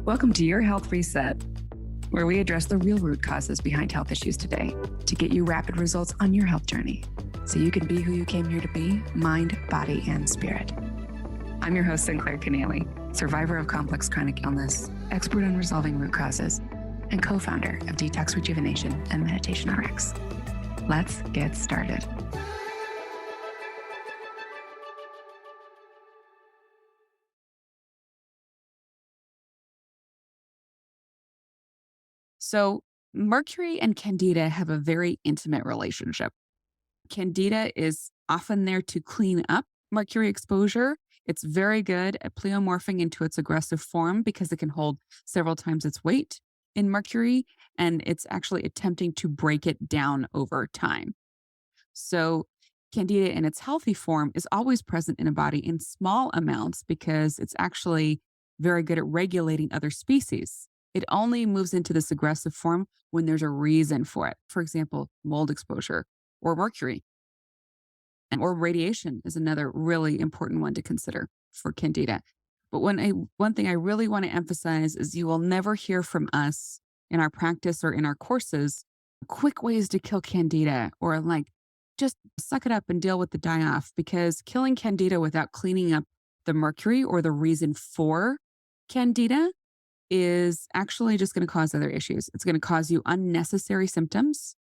Welcome to your Health Reset, where we address the real root causes behind health issues today to get you rapid results on your health journey so you can be who you came here to be, mind, body, and spirit. I'm your host, Sinclair Kennally, survivor of complex chronic illness, expert on resolving root causes, and co-founder of Detox Rejuvenation and Meditation RX. Let's get started. So, Mercury and Candida have a very intimate relationship. Candida is often there to clean up mercury exposure. It's very good at pleomorphing into its aggressive form because it can hold several times its weight in mercury, and it's actually attempting to break it down over time. So, Candida in its healthy form is always present in a body in small amounts because it's actually very good at regulating other species. It only moves into this aggressive form when there's a reason for it. For example, mold exposure or mercury or radiation is another really important one to consider for Candida. But one thing I really want to emphasize is you will never hear from us in our practice or in our courses quick ways to kill Candida or like just suck it up and deal with the die off, because killing Candida without cleaning up the mercury or the reason for Candida is actually just going to cause other issues. It's going to cause you unnecessary symptoms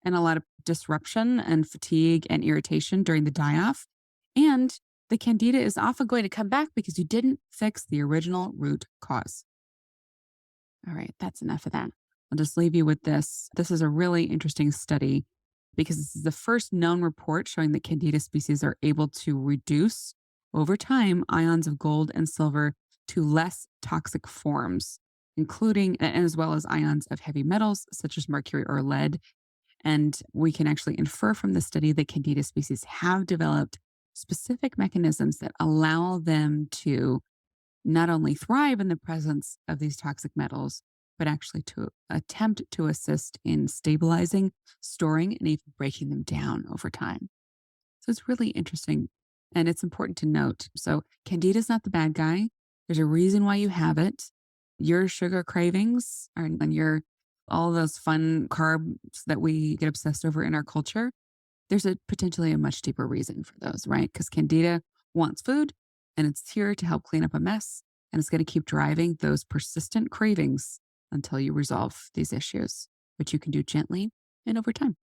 and a lot of disruption and fatigue and irritation during the die off. And the Candida is often going to come back because you didn't fix the original root cause. All right, that's enough of that. I'll just leave you with this. This is a really interesting study because this is the first known report showing that Candida species are able to reduce over time ions of gold and silver to less toxic forms, including as well as ions of heavy metals such as mercury or lead. And we can actually infer from the study that Candida species have developed specific mechanisms that allow them to not only thrive in the presence of these toxic metals, but actually to attempt to assist in stabilizing, storing, and even breaking them down over time. So it's really interesting. And it's important to note. So Candida is not the bad guy. There's a reason why you have it. Your sugar cravings and your all those fun carbs that we get obsessed over in our culture, there's potentially a much deeper reason for those, right? Because Candida wants food and it's here to help clean up a mess. And it's going to keep driving those persistent cravings until you resolve these issues, which you can do gently and over time.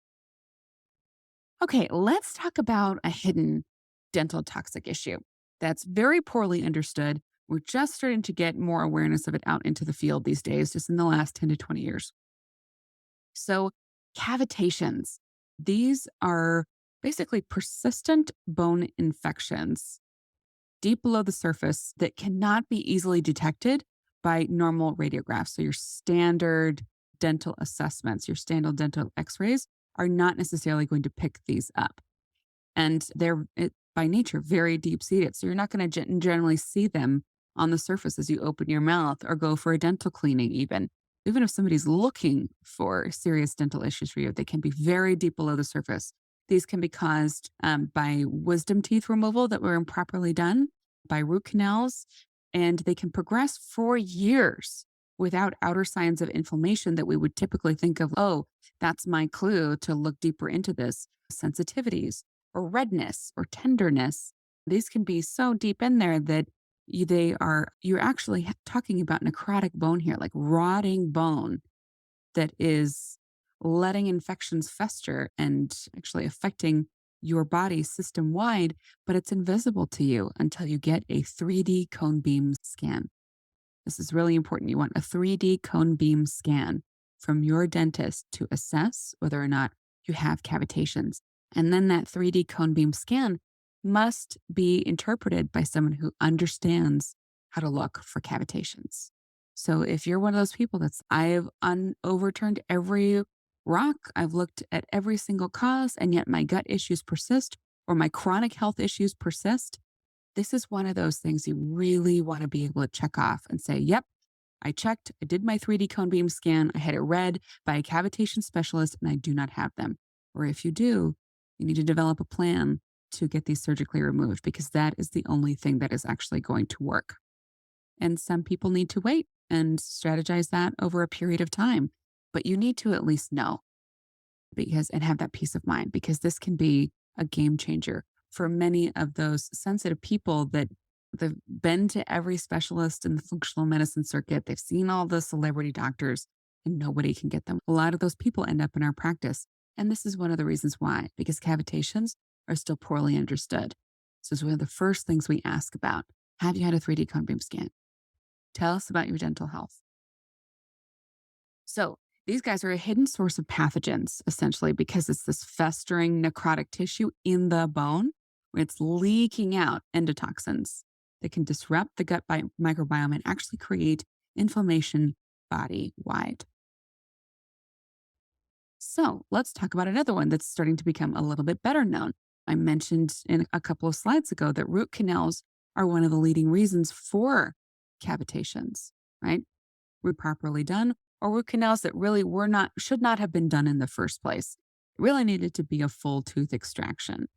Okay, let's talk about a hidden dental toxic issue that's very poorly understood. We're just starting to get more awareness of it out into the field these days, just in the last 10 to 20 years. So, cavitations, these are basically persistent bone infections deep below the surface that cannot be easily detected by normal radiographs. So, your standard dental assessments, your standard dental x rays are not necessarily going to pick these up. And they're by nature very deep seated. So, you're not going to generally see them on the surface as you open your mouth or go for a dental cleaning, even if somebody's looking for serious dental issues for you, they can be very deep below the surface. These can be caused by wisdom teeth removal that were improperly done, by root canals, and they can progress for years without outer signs of inflammation that we would typically think of, oh, that's my clue to look deeper into this. Sensitivities or redness or tenderness, these can be so deep in there that you're actually talking about necrotic bone here, like rotting bone that is letting infections fester and actually affecting your body system wide, but it's invisible to you until you get a 3D cone beam scan. This is really important. You want a 3D cone beam scan from your dentist to assess whether or not you have cavitations. And then that 3D cone beam scan must be interpreted by someone who understands how to look for cavitations. So if you're one of those people I've overturned every rock, I've looked at every single cause, and yet my gut issues persist or my chronic health issues persist, this is one of those things you really want to be able to check off and say, yep, I checked, I did my 3D cone beam scan, I had it read by a cavitation specialist, and I do not have them. Or if you do, you need to develop a plan to get these surgically removed, because that is the only thing that is actually going to work. And some people need to wait and strategize that over a period of time. But you need to at least know and have that peace of mind, because this can be a game changer for many of those sensitive people that they've been to every specialist in the functional medicine circuit. They've seen all the celebrity doctors and nobody can get them. A lot of those people end up in our practice. And this is one of the reasons why, because cavitations are still poorly understood. So it's one of the first things we ask about. Have you had a 3D cone beam scan? Tell us about your dental health. So these guys are a hidden source of pathogens, essentially, because it's this festering necrotic tissue in the bone where it's leaking out endotoxins that can disrupt the gut microbiome and actually create inflammation body-wide. So let's talk about another one that's starting to become a little bit better known. I mentioned in a couple of slides ago that root canals are one of the leading reasons for cavitations, right? Root properly done, or root canals that really should not have been done in the first place. It really needed to be a full tooth extraction.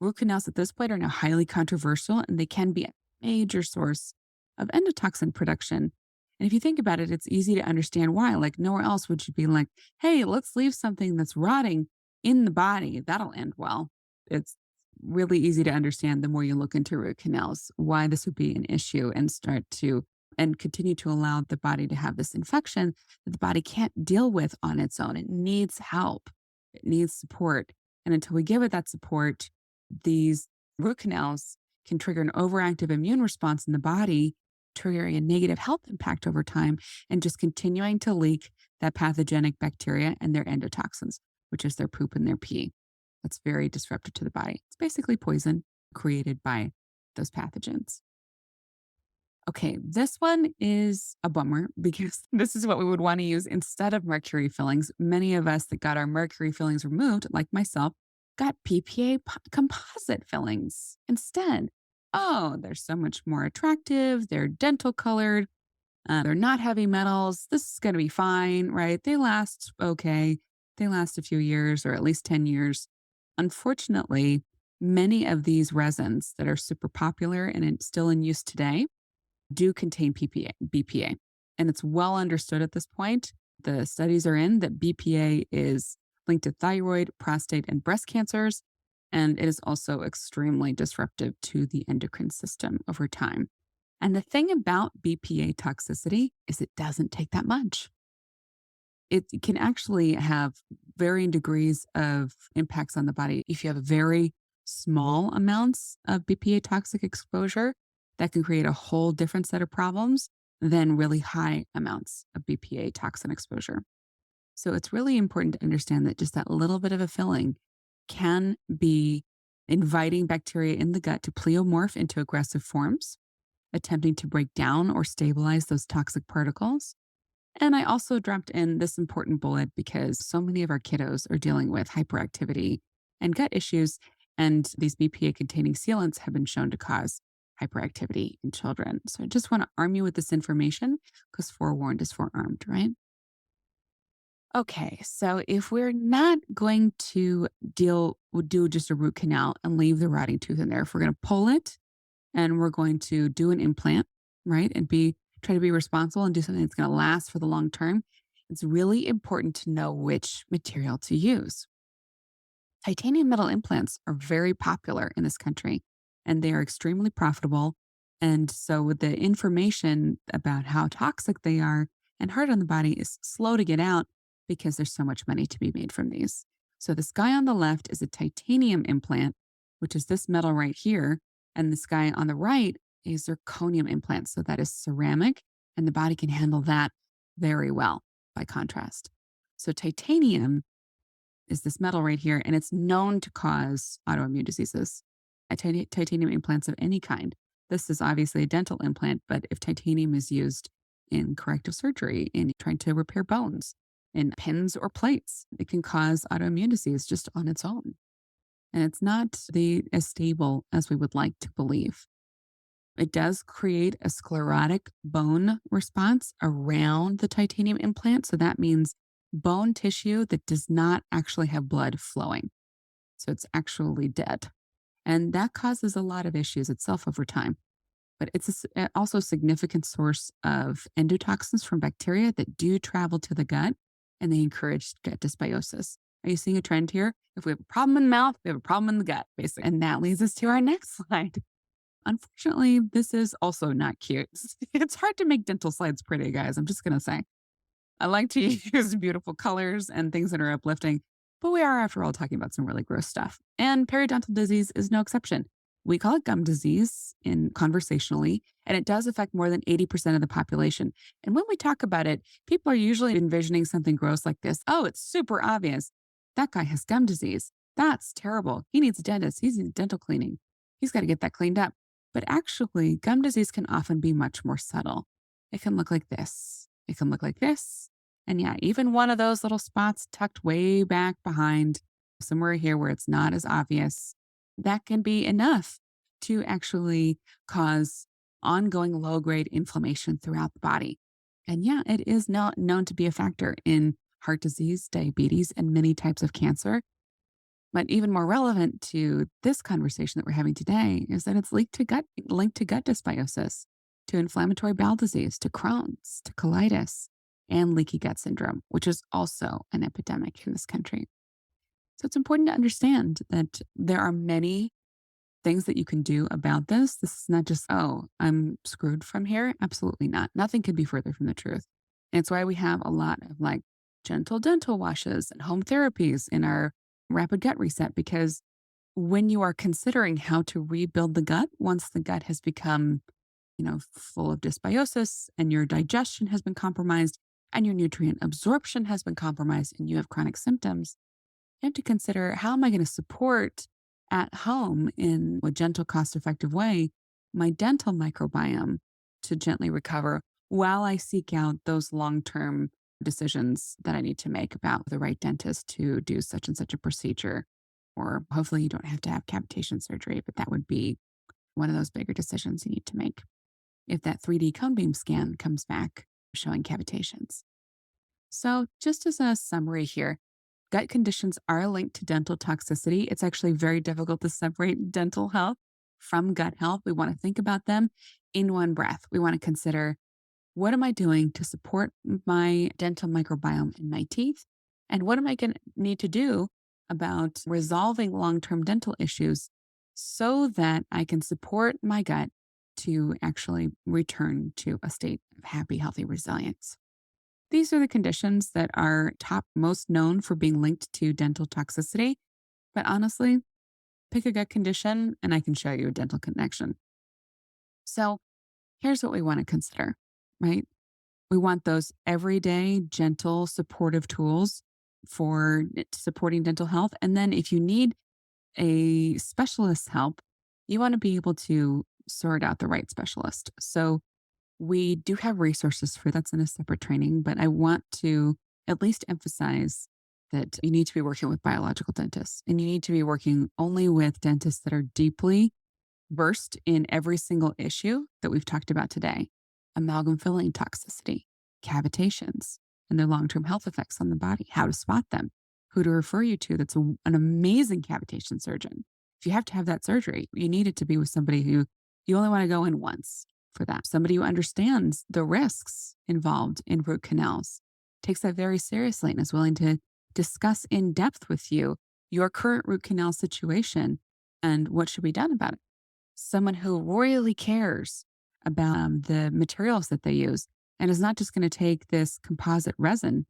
Root canals at this point are now highly controversial, and they can be a major source of endotoxin production. And if you think about it, it's easy to understand why. Like, nowhere else would you be like, hey, let's leave something that's rotting in the body. That'll end well. It's really easy to understand the more you look into root canals, why this would be an issue, and continue to allow the body to have this infection that the body can't deal with on its own. It needs help. It needs support. And until we give it that support, these root canals can trigger an overactive immune response in the body, triggering a negative health impact over time, and just continuing to leak that pathogenic bacteria and their endotoxins, which is their poop and their pee. That's very disruptive to the body. It's basically poison created by those pathogens. Okay, this one is a bummer because this is what we would want to use instead of mercury fillings. Many of us that got our mercury fillings removed, like myself, got BPA composite fillings instead. Oh, they're so much more attractive. They're dental colored. They're not heavy metals. This is going to be fine, right? They last okay. They last a few years or at least 10 years. Unfortunately, many of these resins that are super popular and still in use today do contain BPA. And it's well understood at this point. The studies are in that BPA is linked to thyroid, prostate, and breast cancers. And it is also extremely disruptive to the endocrine system over time. And the thing about BPA toxicity is it doesn't take that much. It can actually have varying degrees of impacts on the body. If you have very small amounts of BPA toxic exposure, that can create a whole different set of problems than really high amounts of BPA toxin exposure. So it's really important to understand that just that little bit of a filling can be inviting bacteria in the gut to pleomorph into aggressive forms, attempting to break down or stabilize those toxic particles. And I also dropped in this important bullet because so many of our kiddos are dealing with hyperactivity and gut issues, and these BPA containing sealants have been shown to cause hyperactivity in children. So I just want to arm you with this information because forewarned is forearmed, right? Okay, so if we're not going to do just a root canal and leave the rotting tooth in there, if we're going to pull it and we're going to do an implant, right, and try to be responsible and do something that's going to last for the long term, it's really important to know which material to use. Titanium metal implants are very popular in this country and they are extremely profitable. And so with the information about how toxic they are and hard on the body is slow to get out because there's so much money to be made from these. So this guy on the left is a titanium implant, which is this metal right here. And this guy on the right is zirconium implant. So that is ceramic, and the body can handle that very well by contrast. So titanium is this metal right here, and it's known to cause autoimmune diseases. Titanium implants of any kind. This is obviously a dental implant, but if titanium is used in corrective surgery, in trying to repair bones, in pins or plates, it can cause autoimmune disease just on its own. And it's not as stable as we would like to believe. It does create a sclerotic bone response around the titanium implant. So that means bone tissue that does not actually have blood flowing. So it's actually dead. And that causes a lot of issues itself over time. but it's also a significant source of endotoxins from bacteria that do travel to the gut and they encourage gut dysbiosis. Are you seeing a trend here? If we have a problem in the mouth, we have a problem in the gut, basically. And that leads us to our next slide. Unfortunately, this is also not cute. It's hard to make dental slides pretty, guys. I'm just going to say. I like to use beautiful colors and things that are uplifting, but we are, after all, talking about some really gross stuff. And periodontal disease is no exception. We call it gum disease conversationally, and it does affect more than 80% of the population. And when we talk about it, people are usually envisioning something gross like this. Oh, it's super obvious. That guy has gum disease. That's terrible. He needs a dentist. He needs dental cleaning. He's got to get that cleaned up. But actually, gum disease can often be much more subtle. It can look like this. It can look like this. And yeah, even one of those little spots tucked way back behind, somewhere here where it's not as obvious, that can be enough to actually cause ongoing low-grade inflammation throughout the body. And yeah, it is not known to be a factor in heart disease, diabetes, and many types of cancer. But even more relevant to this conversation that we're having today is that it's linked to gut dysbiosis, to inflammatory bowel disease, to Crohn's, to colitis, and leaky gut syndrome, which is also an epidemic in this country. So it's important to understand that there are many things that you can do about this. This is not just, oh, I'm screwed from here. Absolutely not. Nothing could be further from the truth. And it's why we have a lot of like gentle dental washes and home therapies in our rapid gut reset, because when you are considering how to rebuild the gut, once the gut has become, full of dysbiosis and your digestion has been compromised and your nutrient absorption has been compromised and you have chronic symptoms, you have to consider, how am I going to support at home in a gentle, cost-effective way my dental microbiome to gently recover while I seek out those long-term decisions that I need to make about the right dentist to do such and such a procedure. Or hopefully you don't have to have cavitation surgery, but that would be one of those bigger decisions you need to make if that 3D cone beam scan comes back showing cavitations. So just as a summary here, gut conditions are linked to dental toxicity. It's actually very difficult to separate dental health from gut health. We want to think about them in one breath. We want to consider, what am I doing to support my dental microbiome in my teeth? And what am I going to need to do about resolving long-term dental issues so that I can support my gut to actually return to a state of happy, healthy resilience? These are the conditions that are top most known for being linked to dental toxicity. But honestly, pick a gut condition and I can show you a dental connection. So here's what we want to consider, right? We want those everyday, gentle, supportive tools for supporting dental health. And then if you need a specialist's help, you want to be able to sort out the right specialist. So we do have resources for that's in a separate training, but I want to at least emphasize that you need to be working with biological dentists, and you need to be working only with dentists that are deeply versed in every single issue that we've talked about today: amalgam filling toxicity, cavitations, and their long-term health effects on the body, how to spot them, who to refer you to that's an amazing cavitation surgeon. If you have to have that surgery, you need it to be with somebody who you only want to go in once for that. Somebody who understands the risks involved in root canals, takes that very seriously, and is willing to discuss in depth with you your current root canal situation and what should be done about it. Someone who really cares about the materials that they use and is not just going to take this composite resin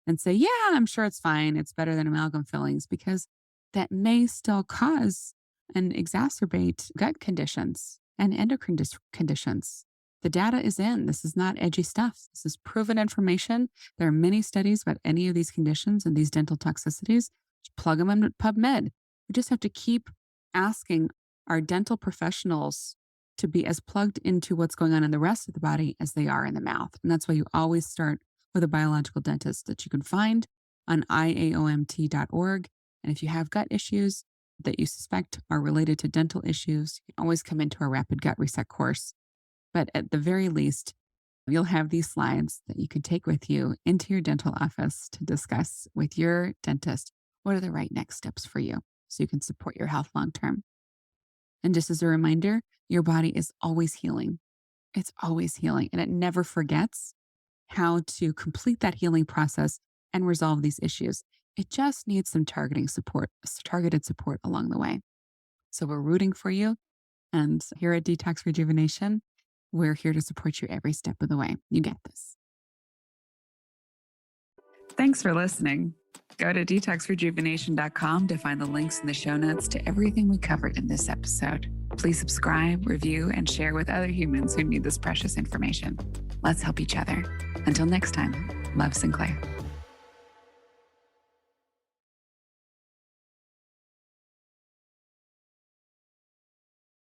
and say, yeah, I'm sure it's fine. It's better than amalgam fillings, because that may still cause and exacerbate gut conditions and endocrine conditions. The data is in. This is not edgy stuff. This is proven information. There are many studies about any of these conditions and these dental toxicities. Just plug them in PubMed. We just have to keep asking our dental professionals to be as plugged into what's going on in the rest of the body as they are in the mouth. And that's why you always start with a biological dentist that you can find on IAOMT.org. And if you have gut issues that you suspect are related to dental issues, you can always come into our Rapid Gut Reset course. But at the very least, you'll have these slides that you can take with you into your dental office to discuss with your dentist what are the right next steps for you so you can support your health long term. And just as a reminder, Your body is always healing. It's always healing, and it never forgets how to complete that healing process and resolve these issues. It just needs some targeted support along the way. So we're rooting for you. And here at Detox Rejuvenation, we're here to support you every step of the way. You get this. Thanks for listening. Go to detoxrejuvenation.com to find the links in the show notes to everything we covered in this episode. Please subscribe, review, and share with other humans who need this precious information. Let's help each other. Until next time, love, Sinclair.